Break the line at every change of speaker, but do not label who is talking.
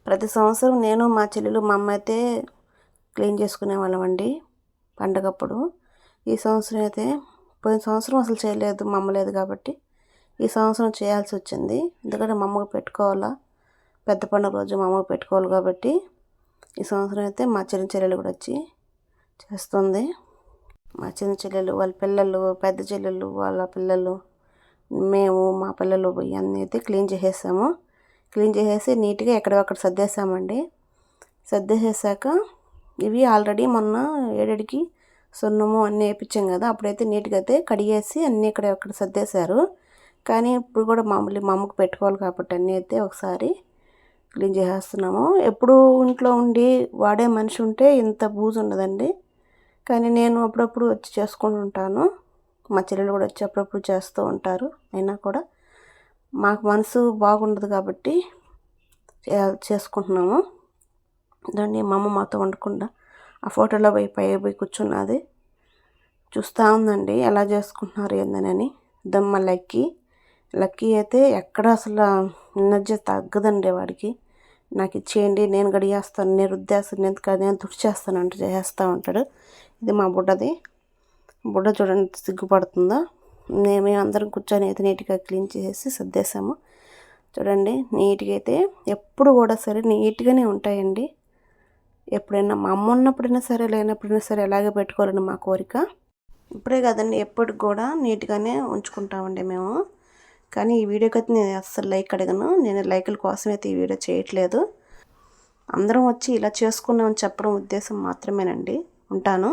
ప్రతి సంవత్సరం నేను మా చెల్లెలు మా అమ్మ అయితే క్లీన్ చేసుకునేవాళ్ళం అండి పండగప్పుడు. ఈ సంవత్సరం అయితే పోయిన సంవత్సరం అసలు చేయలేదు, మా అమ్మ లేదు కాబట్టి ఈ సంవత్సరం చేయాల్సి వచ్చింది. ఎందుకంటే మా అమ్మకు పెట్టుకోవాలా, పెద్ద పండుగ రోజు మా అమ్మకు పెట్టుకోవాలి కాబట్టి ఈ సంవత్సరం అయితే మా చెల్లెలు కూడా వచ్చి చేస్తుంది. మా చిన్న చెల్లెలు వాళ్ళ పిల్లలు, పెద్ద చెల్లెలు వాళ్ళ పిల్లలు, మేము మా పిల్లలు ఇవన్నీ అయితే క్లీన్ చేసేసాము. క్లీన్ చేసేసి నీట్గా ఎక్కడొక్కడ సర్దేశామండి. సర్దేసేసాక ఇవి ఆల్రెడీ మొన్న ఏడడికి సున్నము అన్నీ వేయించాం కదా, అప్పుడైతే నీట్గా అయితే కడిగేసి అన్నీ ఎక్కడ సర్దేశారు. కానీ ఇప్పుడు కూడా మామూలు మా అమ్మకు పెట్టుకోవాలి కాబట్టి అన్నీ అయితే ఒకసారి క్లీన్ చేసేస్తున్నాము. ఎప్పుడు ఇంట్లో ఉండి వాడే మనిషి ఉంటే ఇంత బూజు ఉండదండి. కానీ నేను అప్పుడప్పుడు వచ్చి చేసుకుంటూ ఉంటాను, మా చెల్లెలు కూడా వచ్చి అప్పుడప్పుడు చేస్తూ ఉంటారు. అయినా కూడా మాకు మనసు బాగుండదు కాబట్టి చేసుకుంటున్నాము. దాన్ని మా అమ్మ మాతో వండకుండా ఆ ఫోటోలో పోయి కూర్చున్నది, చూస్తూ ఉందండి ఎలా చేసుకుంటున్నారు ఏందని. దమ్మ లక్కీ అయితే ఎక్కడ అసలు ఎనర్జీ తగ్గదండి వాడికి. నాకు ఇచ్చేయండి, నేను గడిగేస్తాను, నేను రుద్దేస్తాను, నేను తుడిచేస్తాను అంటూ చేస్తూ ఉంటాడు. ఇది మా బుడ్డది. బుడ్డ చూడండి సిగ్గుపడుతుందో. మేము అందరం కూర్చొని అయితే నీట్గా క్లీన్ చేసి సర్దేశాము. చూడండి నీట్గా అయితే ఎప్పుడు కూడా సరే నీట్గానే ఉంటాయండి. ఎప్పుడైనా మా అమ్మ ఉన్నప్పుడైనా సరే లేనప్పుడైనా సరే ఎలాగే పెట్టుకోవాలని మా కోరిక. ఇప్పుడే కదండి, ఎప్పటికి కూడా నీట్గానే ఉంచుకుంటామండి మేము. కానీ ఈ వీడియోకి అయితే నేను అస్సలు లైక్ అడగను, నేను లైకుల కోసం అయితే ఈ వీడియో చేయట్లేదు. అందరం వచ్చి ఇలా చేసుకున్నామని చెప్పడం ఉద్దేశం మాత్రమేనండి. ఉంటాను.